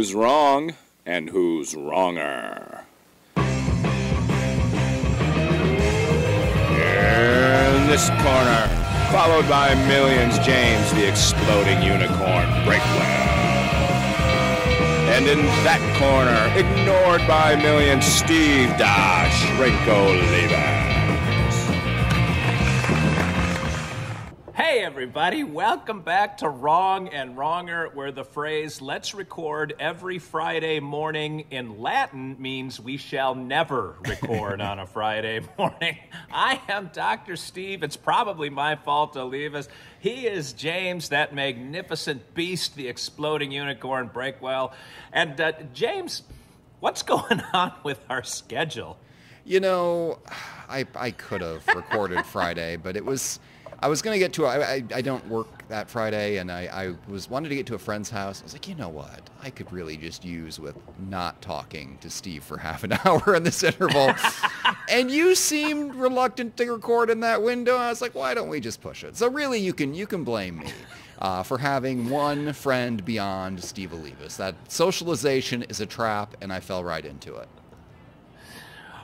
who's wrong and who's wronger. In this corner, followed by Millions, James the Exploding Unicorn Breakwell. And in that corner, ignored by Millions, Steve Dash Rinko Levens. Hey everybody, welcome back to Wrong and Wronger, where the phrase "let's record every Friday morning" in Latin means we shall never record on a Friday morning. I am Dr. Steve. It's probably my fault to leave us. He is James, that magnificent beast, the Exploding Unicorn Breakwell. And James, what's going on with our schedule? You know, I could have recorded Friday, but I was going to get to I don't work that Friday, and I wanted to get to a friend's house. I was like, you know what? I could really just use with not talking to Steve for half an hour in this interval. And you seemed reluctant to record in that window. I was like, why don't we just push it? So really, you can blame me for having one friend beyond Steve Olivas. That socialization is a trap, and I fell right into it.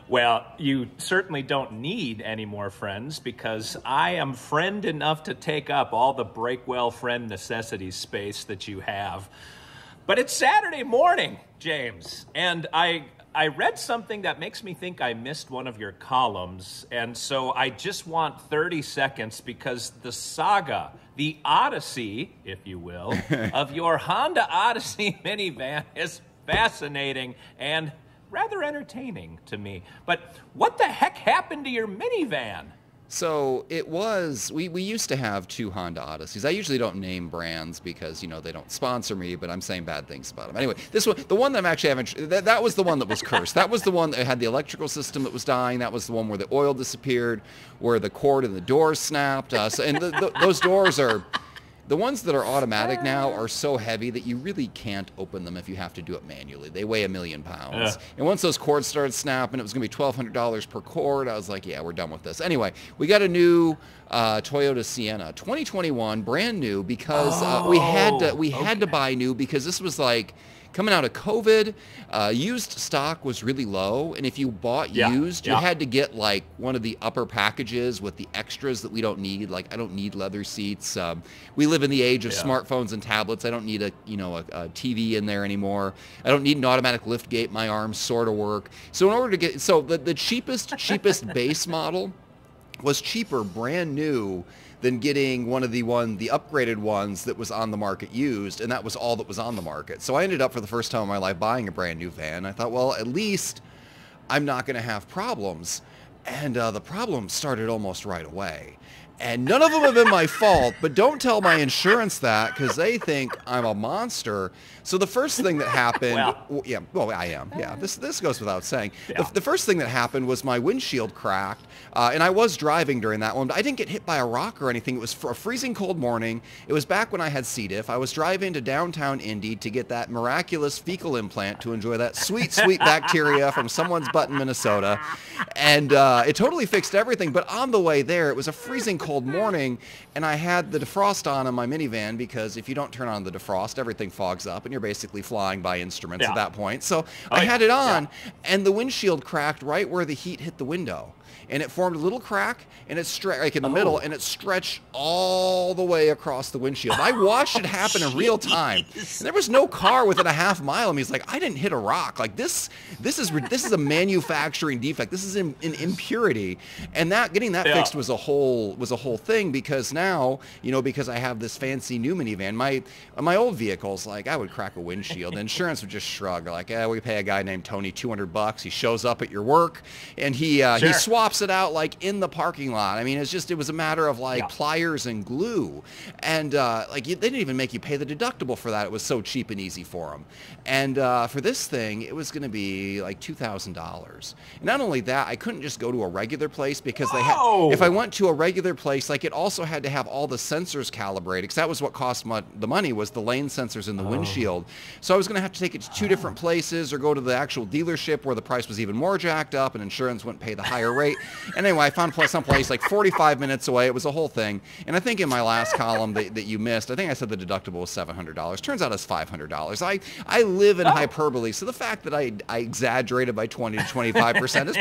Well, you certainly don't need any more friends, because I am friend enough to take up all the Breakwell friend necessities space that you have. But it's Saturday morning, James, and I read something that makes me think I missed one of your columns, and so I just want 30 seconds, because the saga, the odyssey, if you will, of your Honda Odyssey minivan is fascinating and rather entertaining to me. But what the heck happened to your minivan? So it was, we used to have two Honda Odysseys. I usually don't name brands because, you know, they don't sponsor me, but I'm saying bad things about them. Anyway, this one, the one that I'm actually having, that was the one that was cursed. That was the one that had the electrical system that was dying. That was the one where the oil disappeared, where the cord in the doors snapped. And those doors are... The ones that are automatic now are so heavy that you really can't open them if you have to do it manually. They weigh 1,000,000 pounds. And once those cords started snapping, it was going to be $1,200 per cord. I was like, yeah, we're done with this. Anyway, we got a new Toyota Sienna, 2021, brand new, because we had to buy new, because this was like coming out of COVID. Used stock was really low, and if you bought used, you had to get like one of the upper packages with the extras that we don't need. Like, I don't need leather seats. We live in the age of smartphones and tablets. I don't need a TV in there anymore. I don't need an automatic lift gate. My arms sort of work. So in order to get, the cheapest base model was cheaper, brand new, than getting one of the upgraded ones that was on the market used, and that was all that was on the market. So I ended up, for the first time in my life, buying a brand new van. I thought, well, at least I'm not going to have problems. And the problems started almost right away. And none of them have been my fault, but don't tell my insurance that, because they think I'm a monster. So the first thing that happened, I am. Yeah, this goes without saying. Yeah. The first thing that happened was my windshield cracked, and I was driving during that one, but I didn't get hit by a rock or anything. It was a freezing cold morning. It was back when I had C. diff. I was driving to downtown Indy to get that miraculous fecal implant to enjoy that sweet, sweet bacteria from someone's butt in Minnesota, and it totally fixed everything. But on the way there, it was a freezing cold morning, and I had the defrost on in my minivan, because if you don't turn on the defrost, everything fogs up, and you're basically flying by instruments at that point. So I had it on, and the windshield cracked right where the heat hit the window. And it formed a little crack, and it like in the middle, and it stretched all the way across the windshield. I watched it happen in real time. And there was no car within a half mile of me. He's like, I didn't hit a rock. Like, this is a manufacturing defect. This is an impurity. And getting that fixed was a whole thing, because now, because I have this fancy new minivan, my old vehicles, like, I would crack a windshield, and insurance would just shrug, like, we pay a guy named Tony $200. He shows up at your work, and he swaps it out like in the parking lot. I mean, it was a matter of like pliers and glue, and they didn't even make you pay the deductible for that. It was so cheap and easy for them. And for this thing, it was going to be like $2,000. And not only that, I couldn't just go to a regular place, because if I went to a regular place, replace, like it also had to have all the sensors calibrated, because that was what cost the money, was the lane sensors in the windshield. So I was going to have to take it to 2 different places or go to the actual dealership where the price was even more jacked up and insurance wouldn't pay the higher rate. And anyway, I found some place like 45 minutes away. It was a whole thing. And I think in my last column that you missed, I think I said the deductible was $700. Turns out it's $500. I live in hyperbole, so the fact that I exaggerated by 20 to 25% is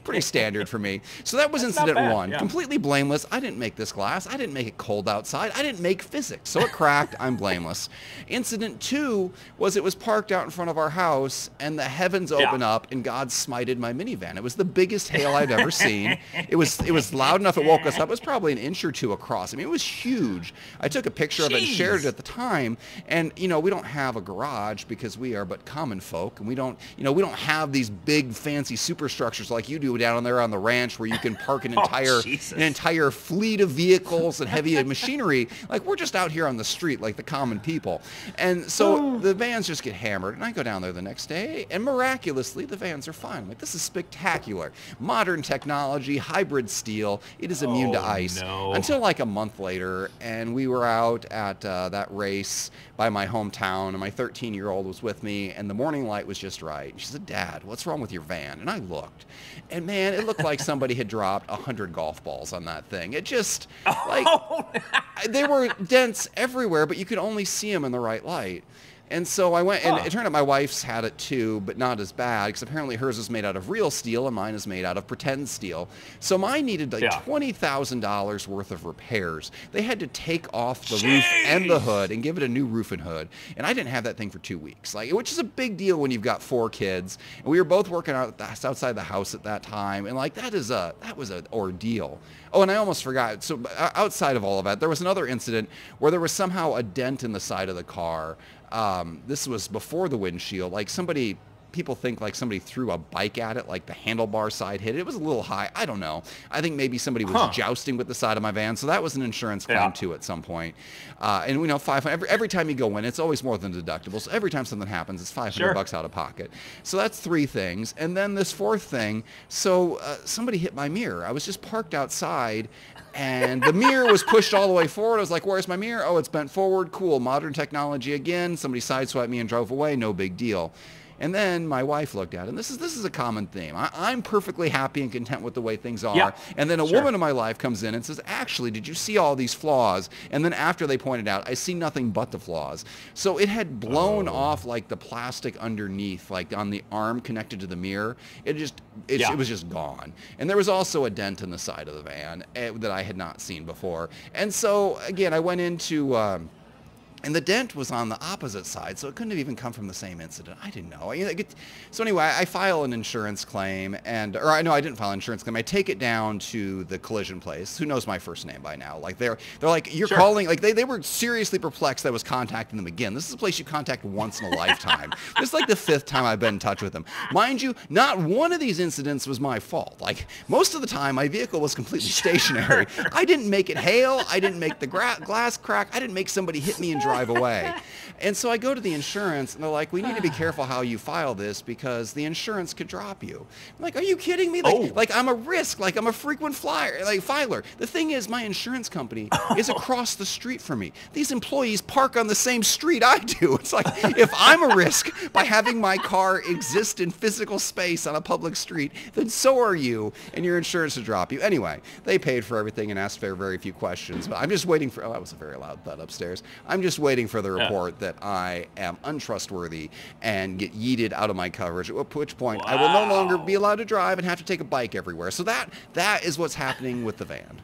pretty standard for me. So that was incident 1. Yeah. Completely blameless. I didn't make this glass. I didn't make it cold outside. I didn't make physics. So it cracked. I'm blameless. Incident 2 was it was parked out in front of our house, and the heavens opened up, and God smited my minivan. It was the biggest hail I've ever seen. It was loud enough it woke us up. It was probably an inch or 2 across. I mean, it was huge. I took a picture of it and shared it at the time. And we don't have a garage because we are but common folk, and we don't have these big fancy superstructures like you do down there on the ranch where you can park an entire fleet of vehicles and heavy machinery. Like, we're just out here on the street like the common people. And so the vans just get hammered, and I go down there the next day, and miraculously the vans are fine. I'm like, this is spectacular. Modern technology, hybrid steel, it is immune to ice. No. Until like a month later, and we were out at that race by my hometown, and my 13-year-old was with me, and the morning light was just right. She said, Dad, what's wrong with your van? And I looked, and man, it looked like somebody had dropped 100 golf balls on that thing. It just, they were dents everywhere, but you could only see them in the right light. And so I went, and it turned out my wife's had it too, but not as bad, because apparently hers is made out of real steel and mine is made out of pretend steel. So mine needed like $20,000 worth of repairs. They had to take off the roof and the hood and give it a new roof and hood. And I didn't have that thing for 2 weeks, which is a big deal when you've got 4 kids. And we were both working out outside the house at that time, and that was an ordeal. Oh, and I almost forgot. So outside of all of that, there was another incident where there was somehow a dent in the side of the car. This was before the windshield. People think like somebody threw a bike at it, like the handlebar side hit it. It was a little high. I don't know. I think maybe somebody was jousting with the side of my van. So that was an insurance claim too at some point. And we know every time you go in, it's always more than deductible. So every time something happens, it's $500 out of pocket. So that's 3 things. And then this 4th thing. So somebody hit my mirror. I was just parked outside, and the mirror was pushed all the way forward. I was like, where's my mirror? Oh, it's bent forward. Cool. Modern technology again. Somebody sideswiped me and drove away. No big deal. And then my wife looked at it, and this is a common theme. I'm perfectly happy and content with the way things are. Yeah, and then a woman in my life comes in and says, actually, did you see all these flaws? And then after they pointed out, I see nothing but the flaws. So it had blown off like the plastic underneath, like on the arm connected to the mirror. It was just gone. And there was also a dent in the side of the van that I had not seen before. And so, again, I went into... and the dent was on the opposite side, so it couldn't have even come from the same incident. I didn't know. So anyway, I file an insurance claim, I didn't file an insurance claim. I take it down to the collision place. Who knows my first name by now? Like they're like, you're calling. Like they were seriously perplexed that I was contacting them again. This is a place you contact once in a lifetime. This is like the 5th time I've been in touch with them. Mind you, not one of these incidents was my fault. Like most of the time, my vehicle was completely stationary. I didn't make it hail. I didn't make the glass crack. I didn't make somebody hit me and drive away. And so I go to the insurance, and they're like, we need to be careful how you file this because the insurance could drop you. I'm like, are you kidding me? Like I'm a risk, like I'm a frequent filer. The thing is, my insurance company is across the street from me. These employees park on the same street I do. It's like, if I'm a risk by having my car exist in physical space on a public street, then so are you, and your insurance will drop you. Anyway, they paid for everything and asked for very few questions, but I'm just waiting for, that was a very loud thud upstairs. I'm just waiting for the report that I am untrustworthy and get yeeted out of my coverage, at which point I will no longer be allowed to drive and have to take a bike everywhere. So that is what's happening with the van.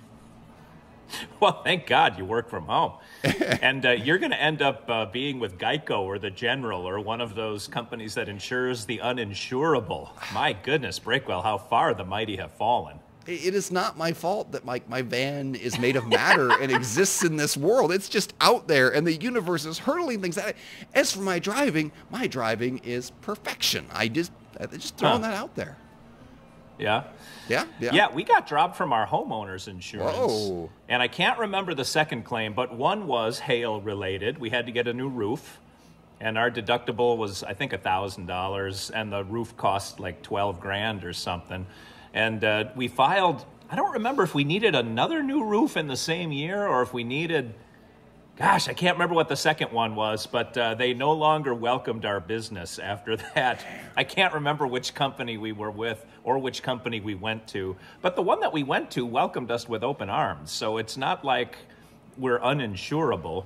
Well, thank God you work from home. And you're going to end up being with Geico or the General or one of those companies that insures the uninsurable. My goodness, Breakwell, how far the mighty have fallen. It is not my fault that my van is made of matter and exists in this world. It's just out there, and the universe is hurtling things at it. As for my driving is perfection. I just throwing that out there. Yeah? Yeah? Yeah, we got dropped from our homeowner's insurance. Whoa. And I can't remember the second claim, but one was hail-related. We had to get a new roof. And our deductible was, I think, $1,000, and the roof cost like $12,000 or something. And we filed I don't remember if we needed another new roof in the same year or if we needed, gosh, I can't remember what the second one was, but they no longer welcomed our business after that. I can't remember which company we were with or which company we went to, but the one that we went to welcomed us with open arms, so it's not like we're uninsurable.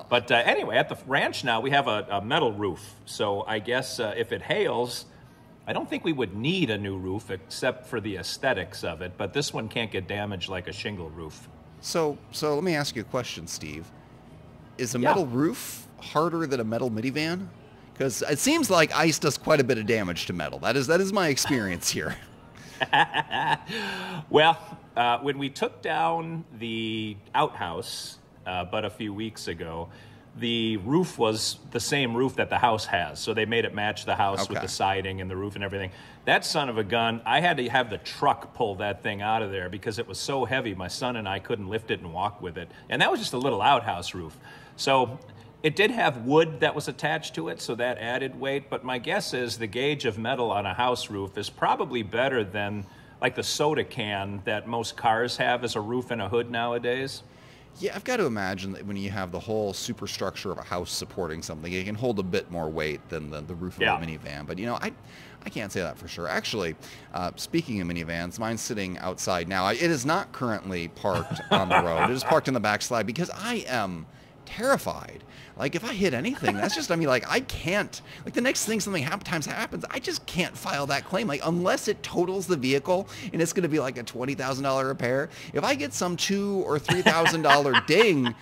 But anyway, at the ranch now, we have a metal roof, so I guess if it hails, I don't think we would need a new roof except for the aesthetics of it, but this one can't get damaged like a shingle roof. So let me ask you a question, Steve. Is a metal roof harder than a metal minivan? Because it seems like ice does quite a bit of damage to metal. That is my experience here. Well, when we took down the outhouse but a few weeks ago, the roof was the same roof that the house has. So they made it match the house with the siding and the roof and everything. That son of a gun, I had to have the truck pull that thing out of there because it was so heavy. My son and I couldn't lift it and walk with it. And that was just a little outhouse roof. So it did have wood that was attached to it, so that added weight. But my guess is the gauge of metal on a house roof is probably better than like the soda can that most cars have as a roof and a hood nowadays. Yeah, I've got to imagine that when you have the whole superstructure of a house supporting something, it can hold a bit more weight than the roof of a minivan. But, I can't say that for sure. Actually, speaking of minivans, mine's sitting outside now. It is not currently parked on the road. It is parked in the backslide because I am terrified. Like, if I hit anything, that's just, I can't, like, the next thing something happens, I just can't file that claim. Like, unless it totals the vehicle and it's going to be like a $20,000 repair. If I get some $2,000 or $3,000 ding,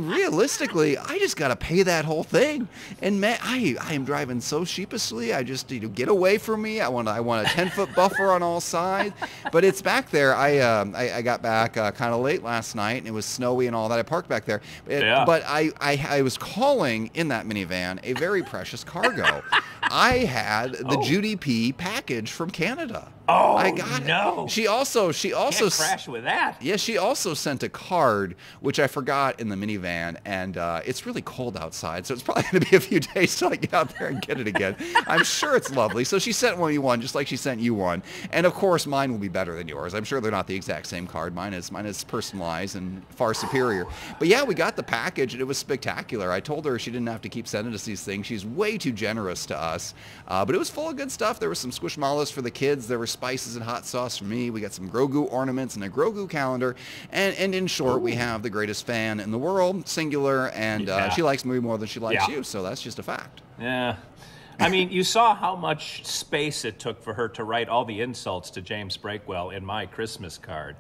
realistically, I just got to pay that whole thing. And man, I am driving so sheepishly. I just, get away from me. I want a 10-foot buffer on all sides. But it's back there. I got back kind of late last night and it was snowy and all that. I parked back there. But I was calling in that minivan a very precious cargo. I had the Judy P package from Canada. Oh, I got it. She also can't crash with that. Yeah, she also sent a card, which I forgot in the minivan, and it's really cold outside, so it's probably going to be a few days till I get out there and get it again. I'm sure it's lovely. So she sent me one, just like she sent you one, and of course mine will be better than yours. I'm sure they're not the exact same card. Mine is personalized and far superior. But yeah, we got the package, and it was spectacular. I told her she didn't have to keep sending us these things. She's way too generous to us, but it was full of good stuff. There were some squishmallows for the kids. There were spices and hot sauce for me. We got some Grogu ornaments and a Grogu calendar. And in short, we have the greatest fan in the world, singular, and she likes me more than she likes you, so that's just a fact. Yeah. You saw how much space it took for her to write all the insults to James Breakwell in my Christmas card.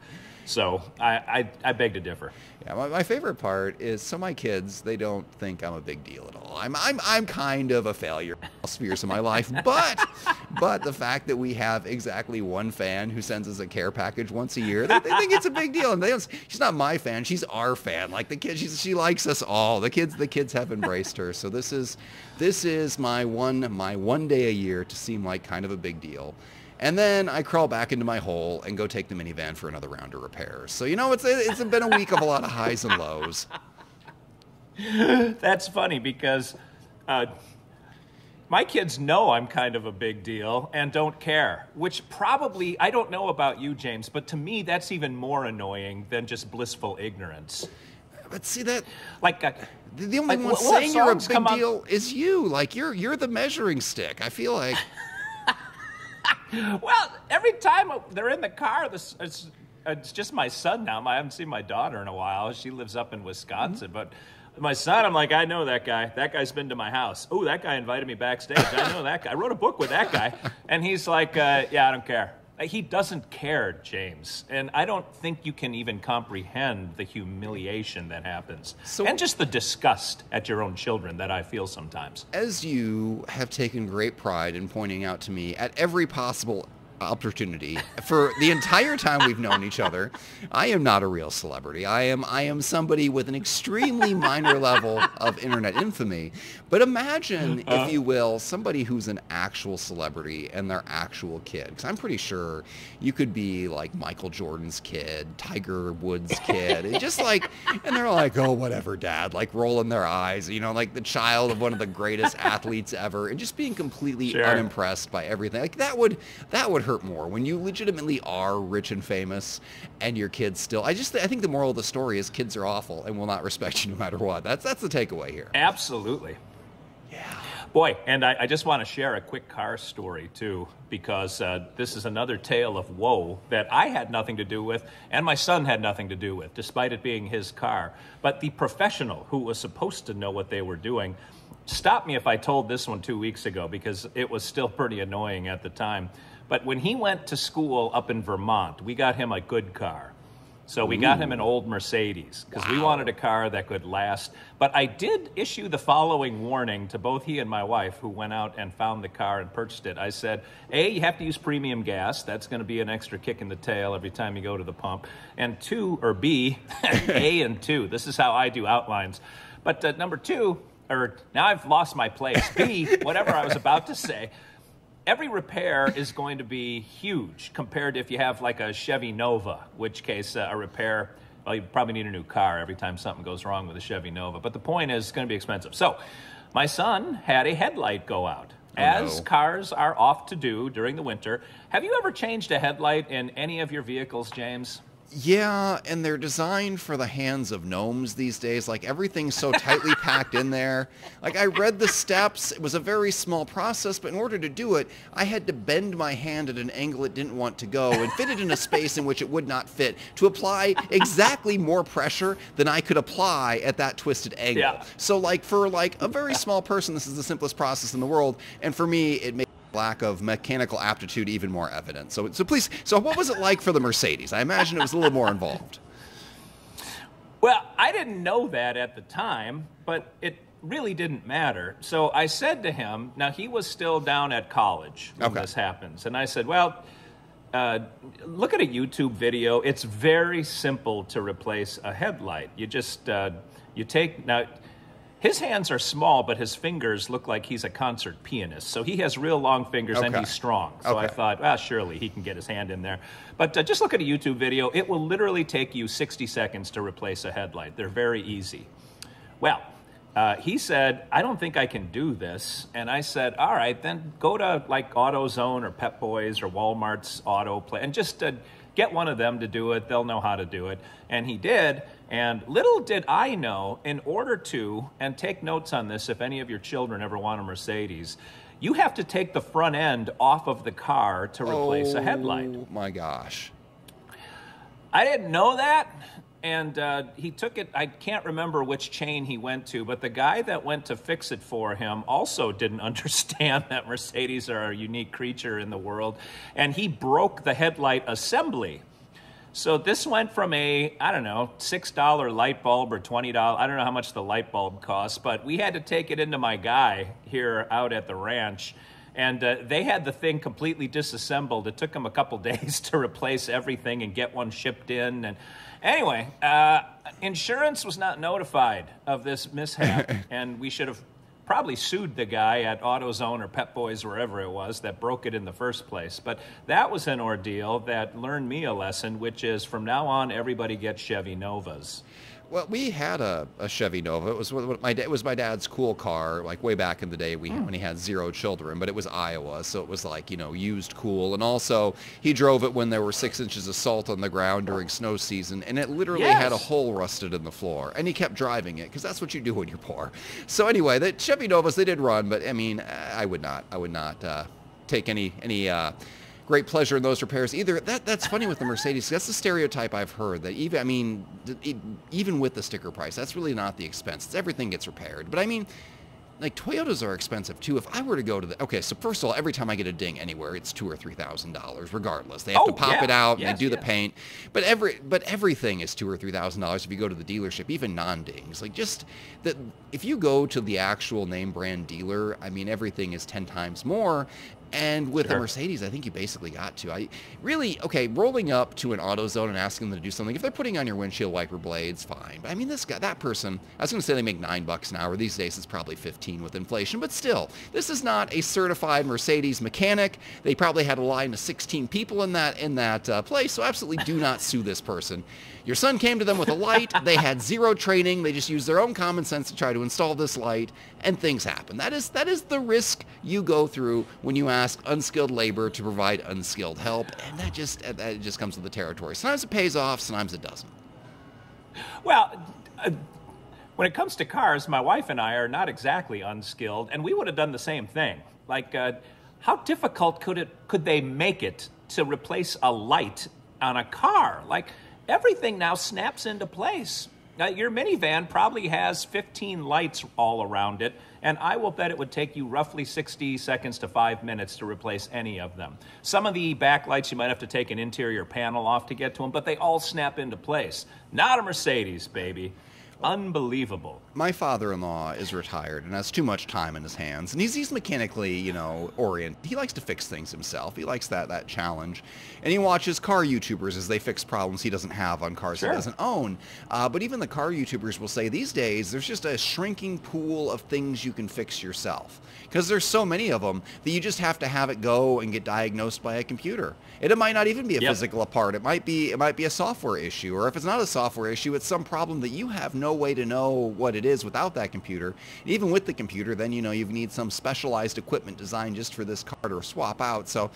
So I beg to differ. Yeah, my favorite part is, so my kids, they don't think I'm a big deal at all. I'm kind of a failure in all spheres of my life, but the fact that we have exactly one fan who sends us a care package once a year, they think it's a big deal. And she's not my fan, she's our fan. Like the kids, she likes us all. The kids have embraced her. So this is my one day a year to seem like kind of a big deal. And then I crawl back into my hole and go take the minivan for another round of repairs. So, it's been a week of a lot of highs and lows. That's funny because my kids know I'm kind of a big deal and don't care, which probably, I don't know about you, James, but to me, that's even more annoying than just blissful ignorance. But see that... the only one what saying you're a big deal is you. Like, you're the measuring stick. I feel like... Well, every time they're in the car, it's just my son now. I haven't seen my daughter in a while. She lives up in Wisconsin. But my son, I'm like, I know that guy. That guy's been to my house. Oh, that guy invited me backstage. I know that guy. I wrote a book with that guy. And he's like, yeah, I don't care. He doesn't care, James. And I don't think you can even comprehend the humiliation that happens. And just the disgust at your own children that I feel sometimes. As you have taken great pride in pointing out to me at every possible opportunity for the entire time we've known each other, I am not a real celebrity. I am somebody with an extremely minor level of internet infamy. But imagine, if you will, somebody who's an actual celebrity and their actual kid. Because I'm pretty sure you could be like Michael Jordan's kid, Tiger Woods' kid, and and they're like, oh, whatever, Dad, like rolling their eyes, like the child of one of the greatest athletes ever, and just being completely unimpressed by everything. Like that would hurt more when you legitimately are rich and famous and your kids still. I think the moral of the story is kids are awful and will not respect you no matter what. That's the takeaway here. Absolutely. Yeah. Boy, and I just want to share a quick car story, too, because this is another tale of woe that I had nothing to do with and my son had nothing to do with, despite it being his car. But the professional who was supposed to know what they were doing stopped me if I told this one 2 weeks ago, because it was still pretty annoying at the time. But when he went to school up in Vermont, we got him a good car. So we got him an old Mercedes because we wanted a car that could last. But I did issue the following warning to both he and my wife, who went out and found the car and purchased it. I said, A, you have to use premium gas. That's going to be an extra kick in the tail every time you go to the pump. And two, or B, A and 2. This is how I do outlines. But number 2, or now I've lost my place. B, whatever I was about to say. Every repair is going to be huge compared to if you have like a Chevy Nova, which case a repair, well, you probably need a new car every time something goes wrong with a Chevy Nova. But the point is, it's going to be expensive. So my son had a headlight go out, as cars are oft to do during the winter. Have you ever changed a headlight in any of your vehicles, James? Yeah, and they're designed for the hands of gnomes these days. Like, everything's so tightly packed in there. Like, I read the steps. It was a very small process, but in order to do it, I had to bend my hand at an angle it didn't want to go and fit it in a space in which it would not fit to apply exactly more pressure than I could apply at that twisted angle. Yeah. So, like, for, like, a very small person, this is the simplest process in the world. And for me, it made lack of mechanical aptitude even more evident. So please, so what was it like for the Mercedes? I imagine it was a little more involved. Well, I didn't know that at the time, but it really didn't matter. So I said to him, now he was still down at college when this happens, and I said, well, look at a YouTube video. It's very simple to replace a headlight. You just, you take, now, his hands are small, but his fingers look like he's a concert pianist. So he has real long fingers and he's strong. So I thought, well, surely he can get his hand in there. But just look at a YouTube video. It will literally take you 60 seconds to replace a headlight. They're very easy. Well, he said, I don't think I can do this. And I said, all right, then go to like AutoZone or Pep Boys or Walmart's Auto Play and just get one of them to do it. They'll know how to do it. And he did. And little did I know, in order to, and take notes on this if any of your children ever want a Mercedes, you have to take the front end off of the car to replace a headlight. Oh my gosh. I didn't know that. And he took it, I can't remember which chain he went to, but the guy that went to fix it for him also didn't understand that Mercedes are a unique creature in the world. And he broke the headlight assembly. So this went from a, I don't know, $6 light bulb or $20. I don't know how much the light bulb costs, but we had to take it into my guy here out at the ranch. And they had the thing completely disassembled. It took them a couple days to replace everything and get one shipped in. And anyway, insurance was not notified of this mishap, and we should have probably sued the guy at AutoZone or Pep Boys, wherever it was, that broke it in the first place. But that was an ordeal that learned me a lesson, which is from now on, everybody gets Chevy Novas. Well, we had a Chevy Nova. It was my dad's cool car, like way back in the day when he had 0 children. But it was Iowa, so it was like, you know, used cool. And also, he drove it when there were 6 inches of salt on the ground during snow season, and it literally had a hole rusted in the floor. And he kept driving it because that's what you do when you're poor. So anyway, the Chevy Novas, they did run, but I mean, I would not take any great pleasure in those repairs either. That's funny with the Mercedes. That's the stereotype I've heard, that even with the sticker price, that's really not the expense. It's everything gets repaired. But I mean, like, Toyotas are expensive too. If I were to go to okay, so first of all, every time I get a ding anywhere, it's $2,000 or $3,000 regardless. They have to pop it out and they do the paint. But everything is $2,000 or $3,000 if you go to the dealership, even non-dings. Like, just that, if you go to the actual name brand dealer, I mean, everything is 10 times more. And with the Mercedes, I think you basically got to. Rolling up to an AutoZone and asking them to do something, if they're putting on your windshield wiper blades, fine. But I mean, that person, I was going to say they make $9 an hour. These days it's probably 15. 18 with inflation. But still, this is not a certified Mercedes mechanic. They probably had a line of 16 people in that place, so absolutely do not sue this person. Your son came to them with a light. They had zero training. They just used their own common sense to try to install this light, and things happen. That is the risk you go through when you ask unskilled labor to provide unskilled help, and that just comes with the territory. Sometimes it pays off, sometimes it doesn't. Well, when it comes to cars, my wife and I are not exactly unskilled, and we would have done the same thing. Like, how difficult could they make it to replace a light on a car? Like, everything now snaps into place. Your minivan probably has 15 lights all around it, and I will bet it would take you roughly 60 seconds to 5 minutes to replace any of them. Some of the backlights, you might have to take an interior panel off to get to them, but they all snap into place. Not a Mercedes, baby. Unbelievable. My father-in-law is retired and has too much time in his hands, and he's mechanically, oriented. He likes to fix things himself. He likes that challenge, and he watches car YouTubers as they fix problems he doesn't have on cars he doesn't own. But even the car YouTubers will say these days there's just a shrinking pool of things you can fix yourself, because there's so many of them that you just have to have it go and get diagnosed by a computer. And it might not even be a physical part. It might be a software issue, or if it's not a software issue, it's some problem that you have no way to know what it is without that computer. And even with the computer, then you need some specialized equipment designed just for this car to swap out. So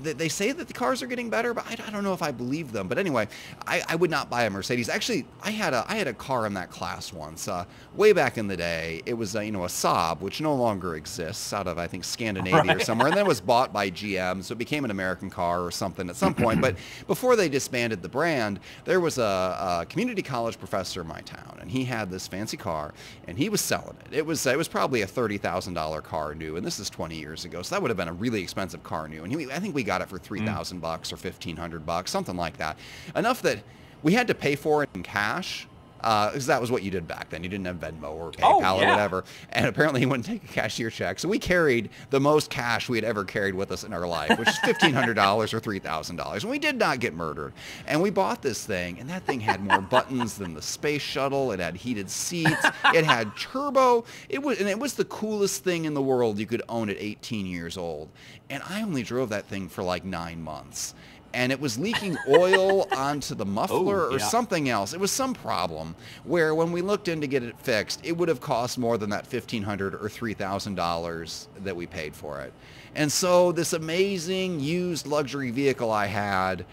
they say that the cars are getting better, but I don't know if I believe them. But anyway, I would not buy a Mercedes. Actually, I had a car in that class once, way back in the day. It was a Saab, which no longer exists, out of I think Scandinavia or somewhere, and then was bought by GM, so it became an American car or something at some point. But before they disbanded the brand, there was a community college professor in my town, and he had this fancy car, and he was selling it. It was probably a $30,000 car new, and this is 20 years ago, so that would have been a really expensive car new. And I think we got it for $3,000 or $1,500, something like that. Enough that we had to pay for it in cash. Because that was what you did back then. You didn't have Venmo or PayPal or whatever. And apparently he wouldn't take a cashier check. So we carried the most cash we had ever carried with us in our life, which is $1,500 or $3,000. And we did not get murdered. And we bought this thing, and that thing had more buttons than the space shuttle. It had heated seats. It had turbo. It was the coolest thing in the world you could own at 18 years old. And I only drove that thing for like 9 months. And it was leaking oil onto the muffler or something else. It was some problem where when we looked in to get it fixed, it would have cost more than that $1,500 or $3,000 that we paid for it. And so this amazing used luxury vehicle I had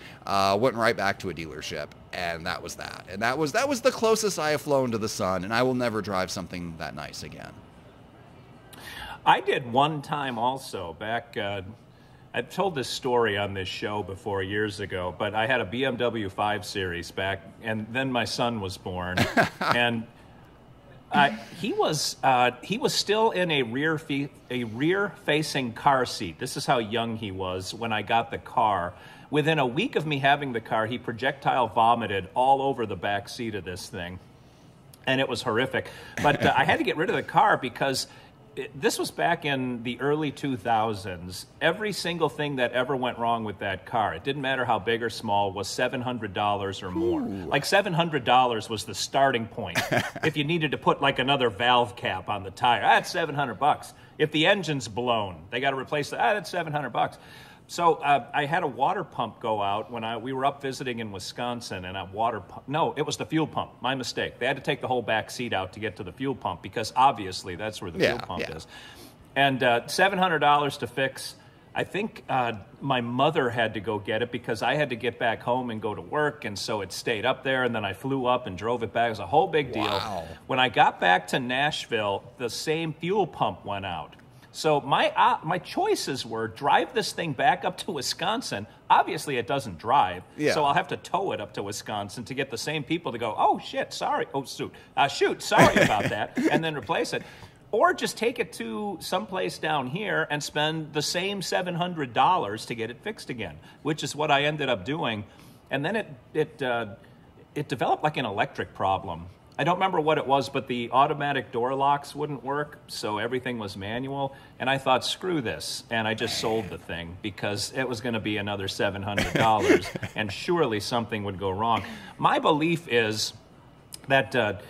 went right back to a dealership, and that was that. And that was the closest I have flown to the sun, and I will never drive something that nice again. I did one time also back. I've told this story on this show before years ago, but I had a BMW 5 Series back, and then my son was born, and he was still in a rear-facing car seat. This is how young he was when I got the car. Within a week of me having the car, he projectile vomited all over the back seat of this thing, and it was horrific. But I had to get rid of the car because this was back in the early 2000s. Every single thing that ever went wrong with that car, it didn't matter how big or small, was $700 or more. Ooh. Like $700 was the starting point. If you needed to put like another valve cap on the tire, that's $700. If the engine's blown, they got to replace that. That's $700. So I had a water pump go out when we were up visiting in Wisconsin, and it was the fuel pump. My mistake. They had to take the whole back seat out to get to the fuel pump because obviously that's where the fuel pump is. And $700 to fix. I think my mother had to go get it because I had to get back home and go to work, and so it stayed up there, and then I flew up and drove it back. It was a whole big deal. Wow. When I got back to Nashville, the same fuel pump went out. So my choices were drive this thing back up to Wisconsin. Obviously, it doesn't drive, so I'll have to tow it up to Wisconsin to get the same people to go, oh, shit, sorry. Oh, shoot, sorry about that, and then replace it. Or just take it to someplace down here and spend the same $700 to get it fixed again, which is what I ended up doing. And then it developed like an electric problem. I don't remember what it was, but the automatic door locks wouldn't work, so everything was manual. And I thought, screw this, and I just sold the thing because it was going to be another $700, and surely something would go wrong. My belief is that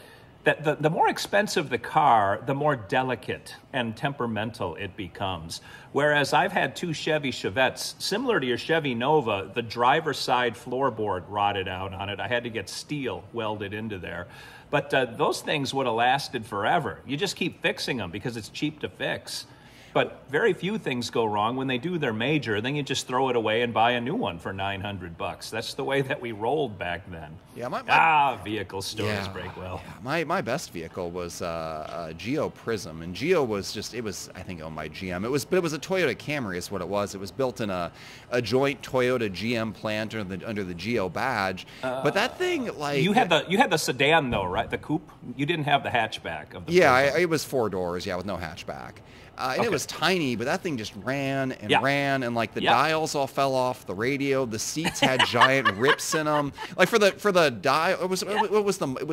that the more expensive the car, the more delicate and temperamental it becomes. Whereas I've had 2 Chevy Chevettes, similar to your Chevy Nova, the driver's side floorboard rotted out on it. I had to get steel welded into there. But those things would have lasted forever. You just keep fixing them because it's cheap to fix. But very few things go wrong. When they do their major, then you just throw it away and buy a new one for $900. That's the way that we rolled back then. Yeah, vehicle stores break well. Yeah, my best vehicle was a Geo Prism, and Geo was I think owned by GM. It was a Toyota Camry is what it was. It was built in a joint Toyota GM plant under the Geo badge. But that thing, like, you had the sedan though, right? The coupe. You didn't have the hatchback of the. Yeah, it was 4 doors. Yeah, with no hatchback. And it was tiny, but that thing just ran and ran, and like the dials all fell off the radio. The seats had giant rips in them. Like for the dial, it was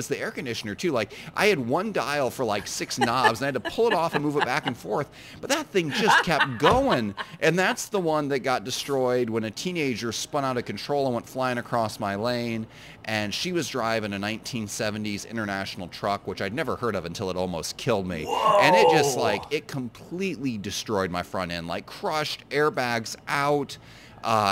the air conditioner too. Like I had one dial for like 6 knobs, and I had to pull it off and move it back and forth. But that thing just kept going, and that's the one that got destroyed when a teenager spun out of control and went flying across my lane. And she was driving a 1970s International truck, which I'd never heard of until it almost killed me. Whoa. And it just it completely destroyed my front end, like crushed airbags out.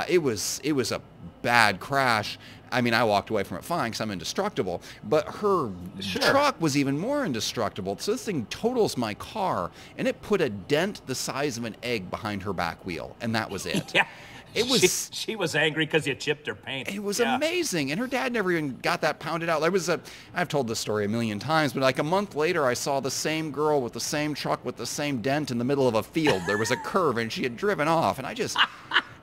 It was a bad crash. I mean, I walked away from it fine because I'm indestructible, but her truck was even more indestructible. So this thing totals my car, and it put a dent the size of an egg behind her back wheel, and that was it. Yeah. It was. She was angry because you chipped her paint. It was amazing, and her dad never even got that pounded out. I've told this story a million times, but like a month later, I saw the same girl with the same truck with the same dent in the middle of a field. There was a curve, and she had driven off, and I just.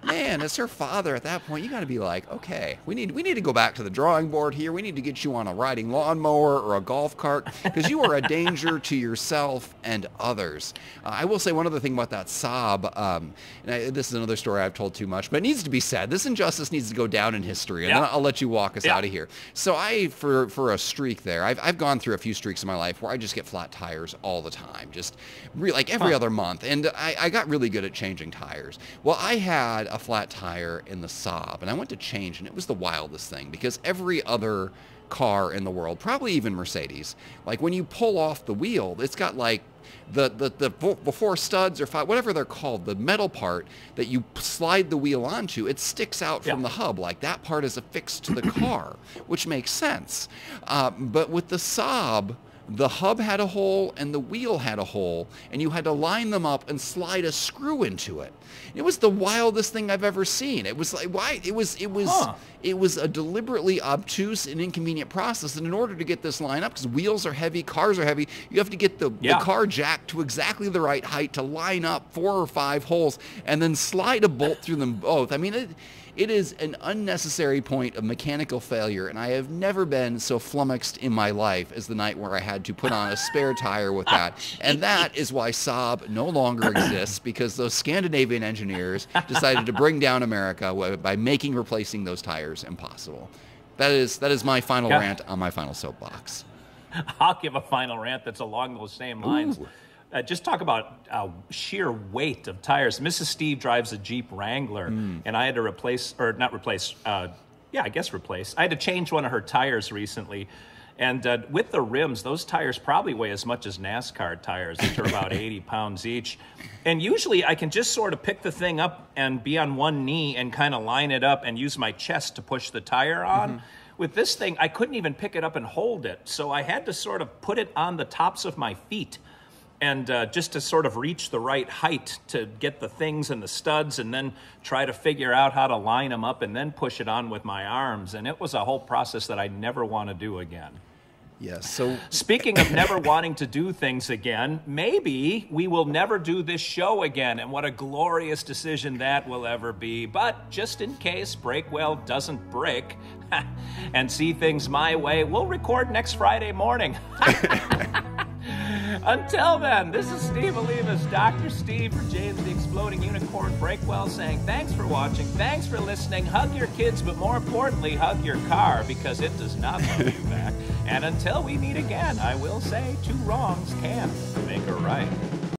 Man, as her father at that point, you got to be like, okay, we need to go back to the drawing board here. We need to get you on a riding lawnmower or a golf cart because you are a danger to yourself and others. I will say one other thing about that Saab. This is another story I've told too much, but it needs to be said. This injustice needs to go down in history, and then I'll let you walk us out of here. So for a streak there, I've gone through a few streaks in my life where I just get flat tires all the time, just like every other month, and I got really good at changing tires. Well, I had a flat tire in the Saab, and I went to change, and it was the wildest thing because every other car in the world, probably even Mercedes, like when you pull off the wheel, it's got like the before studs or whatever they're called, the metal part that you slide the wheel onto, it sticks out from the hub. Like that part is affixed to the car, which makes sense. But with the Saab, the hub had a hole and the wheel had a hole, and you had to line them up and slide a screw into it. It was the wildest thing I've ever seen. It was like, why? It was a deliberately obtuse and inconvenient process. And in order to get this line up, because wheels are heavy, cars are heavy, you have to get the car jacked to exactly the right height to line up 4 or 5 holes and then slide a bolt through them both. I mean, it is an unnecessary point of mechanical failure, and I have never been so flummoxed in my life as the night where I had to put on a spare tire with that. And that is why Saab no longer exists, because those Scandinavian engineers decided to bring down America by making replacing those tires impossible. That is my final rant on my final soapbox. I'll give a final rant that's along those same lines. Ooh. Just talk about sheer weight of tires. Mrs. Steve drives a Jeep Wrangler, and I had to replace. I had to change one of her tires recently. And with the rims, those tires probably weigh as much as NASCAR tires, which are about 80 pounds each. And usually I can just sort of pick the thing up and be on one knee and kind of line it up and use my chest to push the tire on. With this thing, I couldn't even pick it up and hold it. So I had to sort of put it on the tops of my feet. And just to sort of reach the right height to get the things and the studs and then try to figure out how to line them up and then push it on with my arms. And it was a whole process that I never want to do again. Yes. So speaking of never wanting to do things again, maybe we will never do this show again. And what a glorious decision that will ever be. But just in case Breakwell doesn't break and see things my way, we'll record next Friday morning. Until then, this is Steve Olivas, Dr. Steve for James the Exploding Unicorn Breakwell, saying thanks for watching, thanks for listening, hug your kids, but more importantly, hug your car, because it does not love you back. And until we meet again, I will say 2 wrongs can make a right.